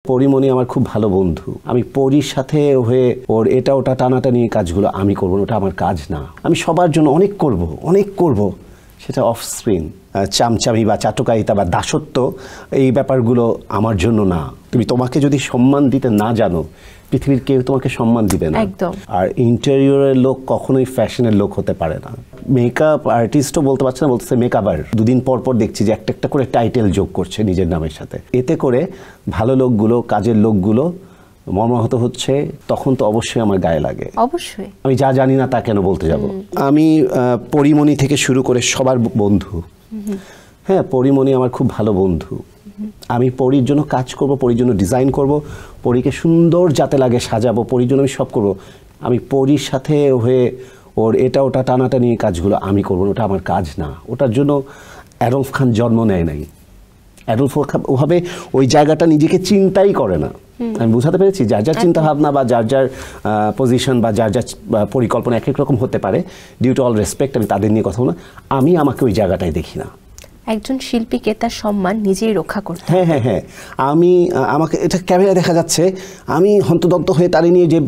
পরিমণি আমার খুব ভালো বন্ধু। আমি পরির সাথে হয়ে ওর এটা ওটা টানাটানি কাজগুলো আমি করবো না, ওটা আমার কাজ না। আমি সবার জন্য অনেক করব সেটা অফ স্ক্রিন। চামচামি বা চাটুকারিতা বা দাসত্ব এই ব্যাপারগুলো আমার জন্য না। তোমাকে যদি সম্মান দিতে না জানো, পৃথিবীর কেউ তোমাকে সম্মান দিবে না। আর ইন্টেরিয়রের লোক কখনোই ফ্যাশনের লোক হতে পারে না। মেকআপ আর্টিস্টও বলতে পারছে না, বলতেছে মেকআপার। দুদিন পর পর দেখছি যে একটা করে টাইটেল যোগ করছে নিজের নামের সাথে। এতে করে ভালো লোকগুলো, কাজের লোকগুলো মর্মাহত হচ্ছে। তখন তো অবশ্যই আমার গায়ে লাগে। অবশ্যই আমি যা জানি না তা কেন বলতে যাব। আমি পরিমণি থেকে শুরু করে সবার বন্ধু। হ্যাঁ, পরিমণি আমার খুব ভালো বন্ধু। আমি পরির জন্য কাজ করব, পরির জন্য ডিজাইন করব, পরীকে সুন্দর যাতে লাগে সাজাবো, পরির জন্য আমি সব করব। আমি পরির সাথে হয়ে ওর এটা ওটা টানাটানি কাজগুলো আমি করবো না, ওটা আমার কাজ না। ওটার জন্য অ্যাডলফ খান জন্ম নেয় নাই। অ্যাডলফ ওভাবে ওই জায়গাটা নিজেকে চিন্তাই করে না। আমি বুঝাতে পেরেছি? যার যার চিন্তা ভাবনা বা যার যার পজিশন বা যার যার পরিকল্পনা এক এক রকম হতে পারে। ডিউ টু অল রেসপেক্ট, আমি তাদের নিয়ে কথা বলবো না। আমি আমাকে ওই জায়গাটায় দেখি না। একজন শিল্পীকে তার সম্মান নিজেই রক্ষা করতে। হ্যাঁ, আমাকে এটা ক্যামেরা দেখা যাচ্ছে, আমি হন্তদন্ত হয়ে তারে নিয়ে যে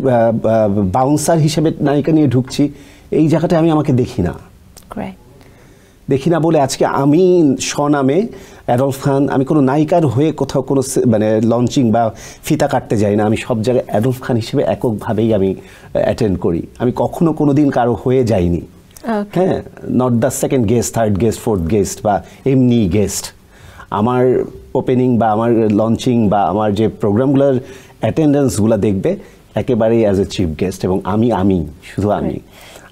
বাউন্সার হিসেবে নায়িকা নিয়ে ঢুকছি, এই জায়গাটায় আমি আমাকে দেখি না বলে আজকে আমি স্বনামে অ্যাডলফ খান, আমি কোনো নায়িকার হয়ে কোথাও কোনো মানে লঞ্চিং বা ফিতা কাটতে যাই না। আমি সব জায়গায় অ্যাডলফ খান হিসেবে এককভাবেই আমি অ্যাটেন্ড করি। আমি কখনো কোনো দিন কারো হয়ে যাইনি। হ্যাঁ, not the second guest, third guest, fourth guest বা এমনি গেস্ট। আমার ওপেনিং বা আমার লঞ্চিং বা আমার যে প্রোগ্রামগুলোর অ্যাটেন্ডেন্সগুলো দেখবে একেবারেই অ্যাজ এ চিফ গেস্ট। এবং শুধু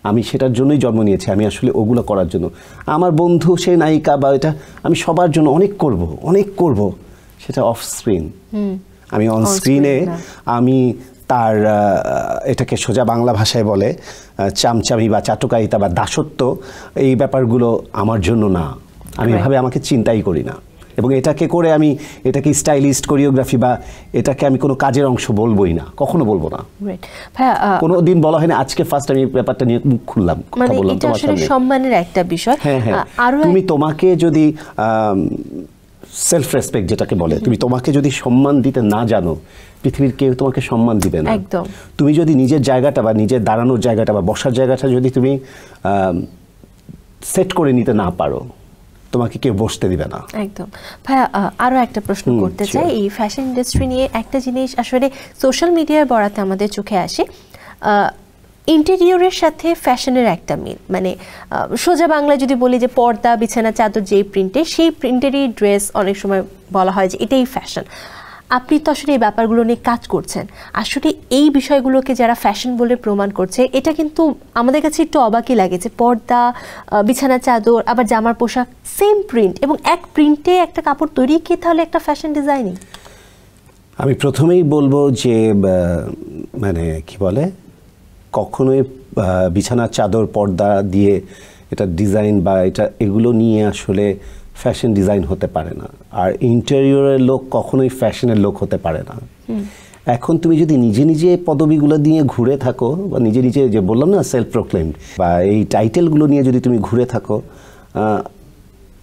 আমি সেটার জন্যই জন্ম নিয়েছি। আমি আসলে ওগুলো করার জন্য। আমার বন্ধু সে নায়িকা বা এটা, আমি সবার জন্য অনেক করব সেটা অফ স্ক্রিন। আমি অন স্ক্রিনে আমি তার এটাকে সোজা বাংলা ভাষায় বলে চামচামি বা চাটুকারিতা বা দাসত্ব এই ব্যাপারগুলো আমার জন্য না। আমি এভাবে আমাকে চিন্তাই করি না। এবং এটাকে করে আমি এটাকে স্টাইলিস্ট কোরিওগ্রাফি বা এটাকে আমি কোনো কাজের অংশ বলবোই না, কখনো বলবো না। কোনো দিন বলা হয় না। আজকে ফার্স্ট আমি ব্যাপারটা নিয়ে মুখ খুললাম, কথা বললাম তোমার সামনে। সম্মানের একটা বিষয়। হ্যাঁ, তোমাকে যদি সেলফ রেসপেক্ট যেটাকে বলে, তোমাকে যদি সম্মান দিতে না জানো, পৃথিবীর কেউ তোমাকে সম্মান দিবে না। তুমি যদি নিজের জায়গাটা বা নিজের দাঁড়ানোর জায়গাটা বা বসার জায়গাটা যদি তুমি সেট করে নিতে না পারো, তোমাকে কেউ বসতে দিবে না। একদম। ভাইয়া, আরো একটা প্রশ্ন করতে চাই। এই ফ্যাশন ইন্ডাস্ট্রি নিয়ে একটা জিনিস আসলে সোশ্যাল মিডিয়ার বরাতে আমাদের চোখে আসে, ইন্টেরিয়রের সাথে ফ্যাশনের একটা মিল। মানে সোজা বাংলায় যদি বলি যে পর্দা, বিছানা চাদর যেই প্রিন্টে, সেই প্রিন্টেরই ড্রেস অনেক সময় বলা হয় যে এটাই ফ্যাশন। আপনি তো আসলে এই ব্যাপারগুলো নিয়ে কাজ করছেন। আসলে এই বিষয়গুলোকে যারা ফ্যাশন বলে প্রমাণ করছে, এটা কিন্তু আমাদের কাছে একটু অবাকই লাগে যে পর্দা, বিছানা চাদর, আবার জামার পোশাক সেম প্রিন্ট, এবং এক প্রিন্টে একটা কাপড় তৈরি কি তাহলে একটা ফ্যাশন ডিজাইনিং? আমি প্রথমেই বলবো যে মানে কি বলে, কখনোই বিছানা চাদর পর্দা দিয়ে এটা ডিজাইন বা এগুলো নিয়ে আসলে ফ্যাশন ডিজাইন হতে পারে না। আর ইন্টেরিয়রের লোক কখনোই ফ্যাশনের লোক হতে পারে না। এখন তুমি যদি নিজে পদবিগুলো নিয়ে ঘুরে থাকো বা নিজে যে বললাম না সেলফ প্রোক্লেমড, বা এই টাইটেলগুলো নিয়ে যদি তুমি ঘুরে থাকো,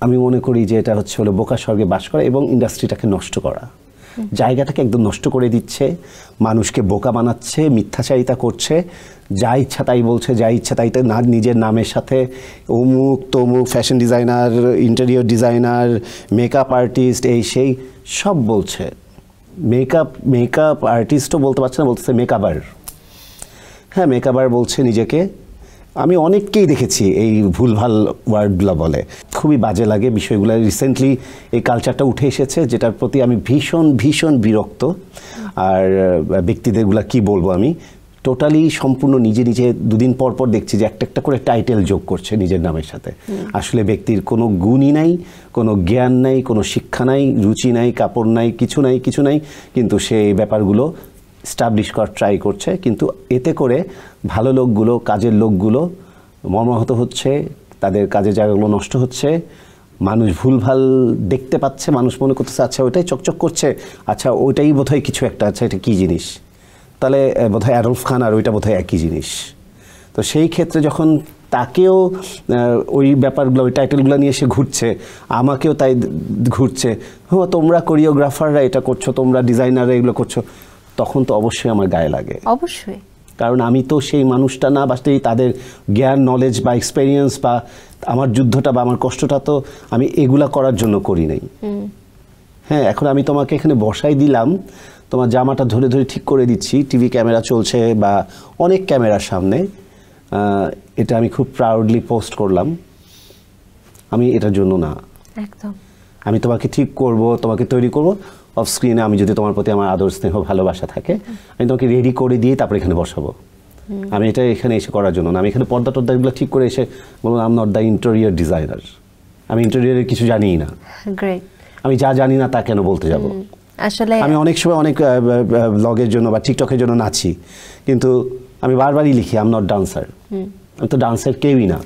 আমি মনে করি যে এটা হলো বোকা স্বর্গে বাস করা এবং ইন্ডাস্ট্রিটাকে নষ্ট করা। জায়গাটাকে একদম নষ্ট করে দিচ্ছে, মানুষকে বোকা বানাচ্ছে, মিথ্যাচারিতা করছে, যা ইচ্ছা তাই বলছে, যা ইচ্ছা তাই না নিজের নামের সাথে অমুক তমুক fashion designer, interior designer, makeup artist, এই সেই সব বলছে। মেকআপ আর্টিস্টও বলতে পারছে না, বলতেছে মেকআপার। হ্যাঁ, মেকআপার বলছে নিজেকে। আমি অনেককেই দেখেছি এই ভুলভাল ওয়ার্ডগুলো বলে, খুবই বাজে লাগে বিষয়গুলো। রিসেন্টলি এই কালচারটা উঠে এসেছে, যেটার প্রতি আমি ভীষণ বিরক্ত। আর ব্যক্তিদেরগুলো কি বলবো, আমি টোটালি সম্পূর্ণ নিজে দুদিন পর পর দেখছি যে একটা করে টাইটেল যোগ করছে নিজের নামের সাথে। আসলে ব্যক্তির কোনো গুণই নাই, কোনো জ্ঞান নাই, কোনো শিক্ষা নাই, রুচি নাই, কাপড় নাই, কিছু নাই, কিন্তু সে এই ব্যাপারগুলো স্টাবলিশ করার ট্রাই করছে। কিন্তু এতে করে ভালো লোকগুলো, কাজের লোকগুলো মর্মাহত হচ্ছে, তাদের কাজের জায়গাগুলো নষ্ট হচ্ছে, মানুষ ভুলভাল দেখতে পাচ্ছে, মানুষ মনে করতেছে আচ্ছা ওইটাই চকচক করছে, আচ্ছা ওইটাই বোধহয় কিছু একটা, আচ্ছা এটা কী জিনিস, তাহলে বোধহয় অ্যাডলফ খান আর ওইটা বোধহয় একই জিনিস। তো সেই ক্ষেত্রে যখন তাকেও ওই ব্যাপারগুলো ওই টাইটেলগুলো নিয়ে সে ঘুরছে, আমাকেও তাই ঘুরছে, হ্যাঁ তোমরা কোরিওগ্রাফাররা এটা করছো, তোমরা ডিজাইনাররা এগুলো করছো, তখন তো অবশ্যই আমার গায়ে লাগে। অবশ্যই, কারণ আমি তো সেই মানুষটা না, বা সেই তাদের জ্ঞান নলেজ বা এক্সপেরিয়েন্স বা আমার যুদ্ধটা বা আমার কষ্টটা তো আমি এগুলা করার জন্য করি নাই। হ্যাঁ, এখন আমি তোমাকে এখানে বসাই দিলাম, তোমার জামাটা ধরে ধরে ঠিক করে দিচ্ছি, টিভি ক্যামেরা চলছে বা অনেক ক্যামেরার সামনে, এটা আমি খুব প্রাউডলি পোস্ট করলাম, আমি এটার জন্য না। একদম। আমি তোমাকে ঠিক করব, তোমাকে তৈরি করব অফ স্ক্রিনে, আমি যদি তোমার প্রতি আমার আদর স্নেহ ভালোবাসা থাকে, আমি তোমাকে রেডি করে দিয়ে তারপর এখানে বসাবো। আমি এটা এখানে এসে করার জন্য না, আমি এখানে পর্দা টর্দাগুলো ঠিক করে এসে বলুন I am not the interior designer, আমি ইন্টেরিয়রের কিছু জানিই না। গ্রেট। আমি যা জানি না তা কেন বলতে যাব? আসলে আমি অনেক সময় অনেক ব্লগের জন্য বা টিকটকের জন্য নাচি, কিন্তু আমি বারবারই লিখি আই এম নট ডান্সার, আমি তো ডান্সার কেউই না।